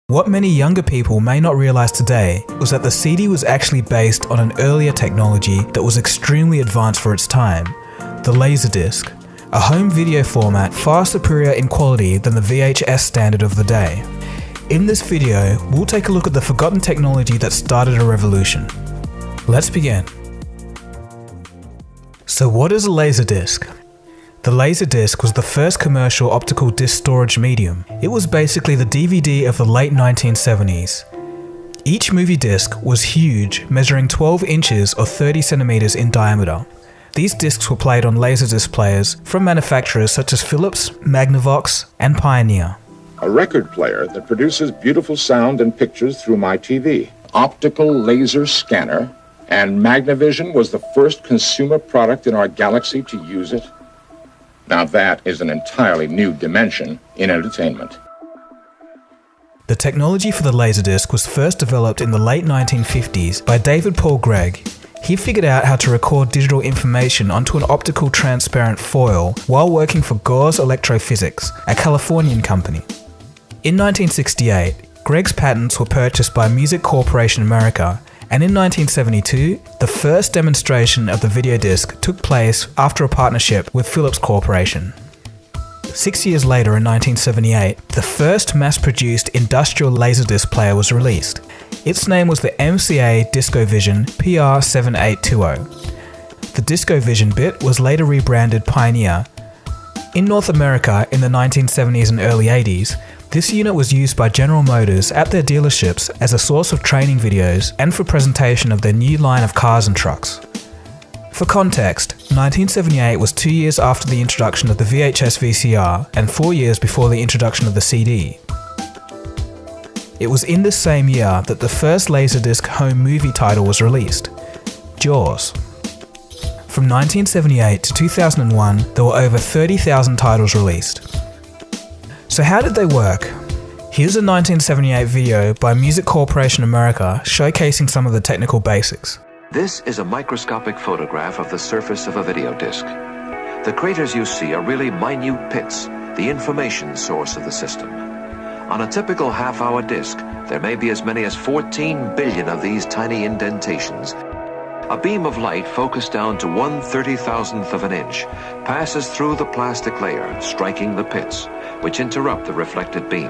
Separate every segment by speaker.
Speaker 1: What many younger people may not realize today was that the CD was actually based on an earlier technology that was extremely advanced for its time, the Laserdisc, a home video format far superior in quality than the VHS standard of the day. In this video, we'll take a look at the forgotten technology that started a revolution. Let's begin. So what is a Laserdisc? The Laserdisc was the first commercial optical disc storage medium. It was basically the DVD of the late 1970s. Each movie disc was huge, measuring 12 inches or 30 centimeters in diameter. These discs were played on Laserdisc players from manufacturers such as Philips, Magnavox, and Pioneer.
Speaker 2: A record player that produces beautiful sound and pictures through my TV. Optical laser scanner, and Magnavision was the first consumer product in our galaxy to use it. Now that is an entirely new dimension in entertainment.
Speaker 1: The technology for the Laserdisc was first developed in the late 1950s by David Paul Gregg. He figured out how to record digital information onto an optical transparent foil while working for Gauss Electrophysics, a Californian company. In 1968, Gregg's patents were purchased by Music Corporation America, and in 1972, the first demonstration of the video disc took place after a partnership with Philips Corporation. 6 years later, in 1978, the first mass-produced industrial Laserdisc player was released. Its name was the MCA DiscoVision PR7820. The DiscoVision bit was later rebranded Pioneer. In North America in the 1970s and early 80s, this unit was used by General Motors at their dealerships as a source of training videos and for presentation of their new line of cars and trucks. For context, 1978 was 2 years after the introduction of the VHS VCR and 4 years before the introduction of the CD. It was in this same year that the first Laserdisc home movie title was released, Jaws. From 1978 to 2001, there were over 30,000 titles released. So how did they work? Here's a 1978 video by Music Corporation America showcasing some of the technical basics.
Speaker 3: This is a microscopic photograph of the surface of a video disc. The craters you see are really minute pits, the information source of the system. On a typical half-hour disc, there may be as many as 14 billion of these tiny indentations. A beam of light focused down to 1/30,000th of an inch passes through the plastic layer, striking the pits, which interrupt the reflected beam.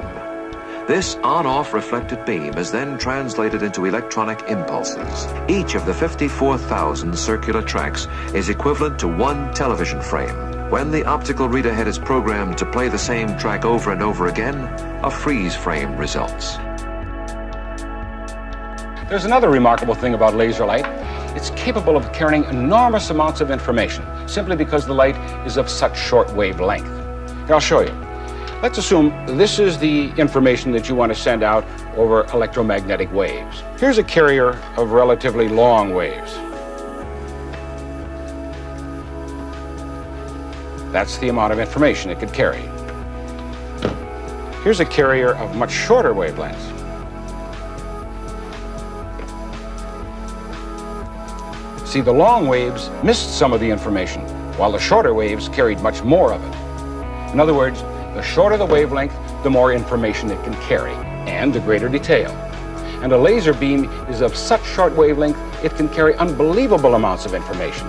Speaker 3: This on-off reflected beam is then translated into electronic impulses. Each of the 54,000 circular tracks is equivalent to one television frame. When the optical reader head is programmed to play the same track over and over again, a freeze frame results.
Speaker 4: There's another remarkable thing about laser light. It's capable of carrying enormous amounts of information simply because the light is of such short wavelength. Here, I'll show you. Let's assume this is the information that you want to send out over electromagnetic waves. Here's a carrier of relatively long waves. That's the amount of information it could carry. Here's a carrier of much shorter wavelengths. See, the long waves missed some of the information, while the shorter waves carried much more of it. In other words, the shorter the wavelength, the more information it can carry, and the greater detail. And a laser beam is of such short wavelength, it can carry unbelievable amounts of information.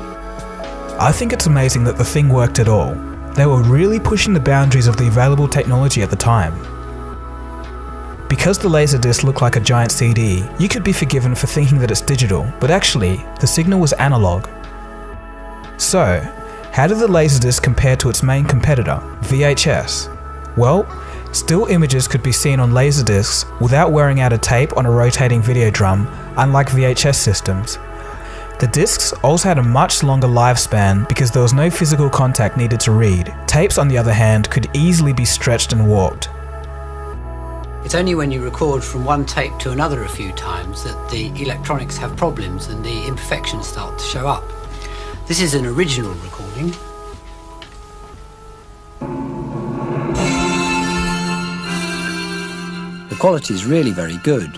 Speaker 1: I think it's amazing that the thing worked at all. They were really pushing the boundaries of the available technology at the time. Because the Laserdisc looked like a giant CD, you could be forgiven for thinking that it's digital, but actually, the signal was analog. So, how did the Laserdisc compare to its main competitor, VHS? Well, still images could be seen on Laserdiscs without wearing out a tape on a rotating video drum, unlike VHS systems. The discs also had a much longer lifespan because there was no physical contact needed to read. Tapes, on the other hand, could easily be stretched and warped.
Speaker 5: It's only when you record from one tape to another a few times that the electronics have problems and the imperfections start to show up. This is an original recording.
Speaker 6: The quality is really very good.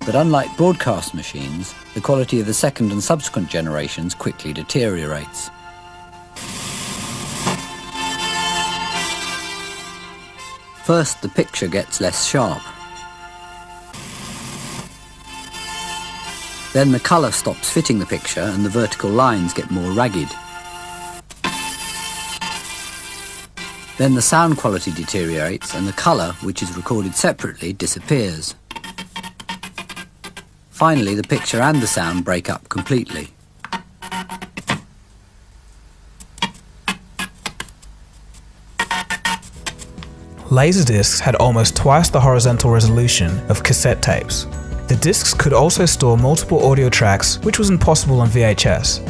Speaker 6: But unlike broadcast machines, the quality of the second and subsequent generations quickly deteriorates. First, the picture gets less sharp. Then the colour stops fitting the picture and the vertical lines get more ragged. Then the sound quality deteriorates and the colour, which is recorded separately, disappears. Finally, the picture and the sound break up completely.
Speaker 1: Laserdiscs had almost twice the horizontal resolution of cassette tapes. The discs could also store multiple audio tracks, which was impossible on VHS.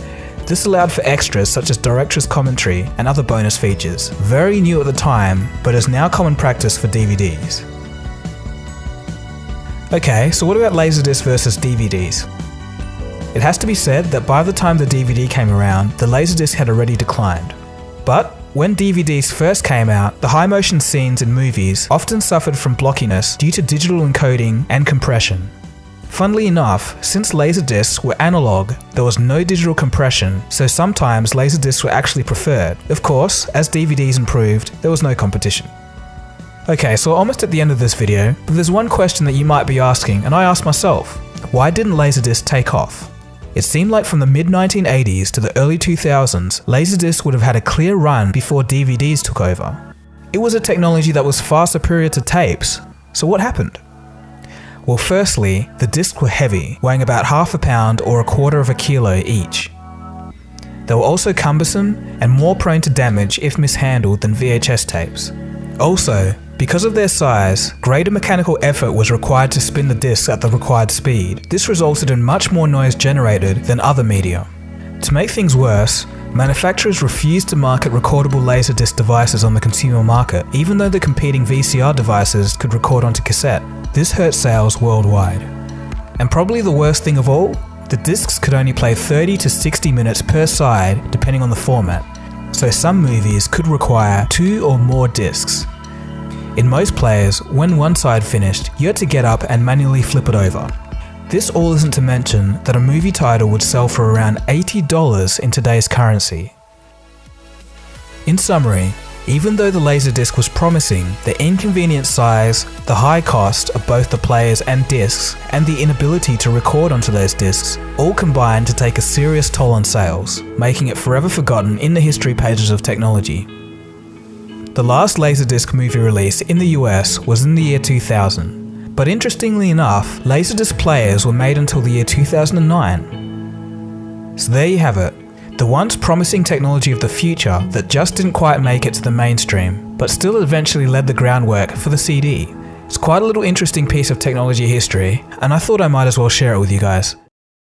Speaker 1: This allowed for extras such as director's commentary and other bonus features. Very new at the time, but is now common practice for DVDs. Okay, so what about Laserdisc versus DVDs? It has to be said that by the time the DVD came around, the Laserdisc had already declined. But when DVDs first came out, the high motion scenes in movies often suffered from blockiness due to digital encoding and compression. Funnily enough, since Laserdiscs were analog, there was no digital compression, so sometimes Laserdiscs were actually preferred. Of course, as DVDs improved, there was no competition. Okay, so we're almost at the end of this video, but there's one question that you might be asking, and I asked myself, why didn't Laserdisc take off? It seemed like from the mid-1980s to the early 2000s, Laserdisc would have had a clear run before DVDs took over. It was a technology that was far superior to tapes, so what happened? Well, firstly, the discs were heavy, weighing about half a pound or a quarter of a kilo each. They were also cumbersome and more prone to damage if mishandled than VHS tapes. Also, because of their size, greater mechanical effort was required to spin the discs at the required speed. This resulted in much more noise generated than other media. To make things worse, manufacturers refused to market recordable Laserdisc devices on the consumer market, even though the competing VCR devices could record onto cassette. This hurt sales worldwide. And probably the worst thing of all, the discs could only play 30 to 60 minutes per side depending on the format, so some movies could require 2 or more discs. In most players, when one side finished, you had to get up and manually flip it over. This all isn't to mention that a movie title would sell for around $80 in today's currency. In summary, even though the Laserdisc was promising, the inconvenient size, the high cost of both the players and discs, and the inability to record onto those discs all combined to take a serious toll on sales, making it forever forgotten in the history pages of technology. The last Laserdisc movie release in the US was in the year 2000, but interestingly enough, Laserdisc players were made until the year 2009. So there you have it, the once promising technology of the future that just didn't quite make it to the mainstream, but still eventually led the groundwork for the CD. It's quite a little interesting piece of technology history, and I thought I might as well share it with you guys.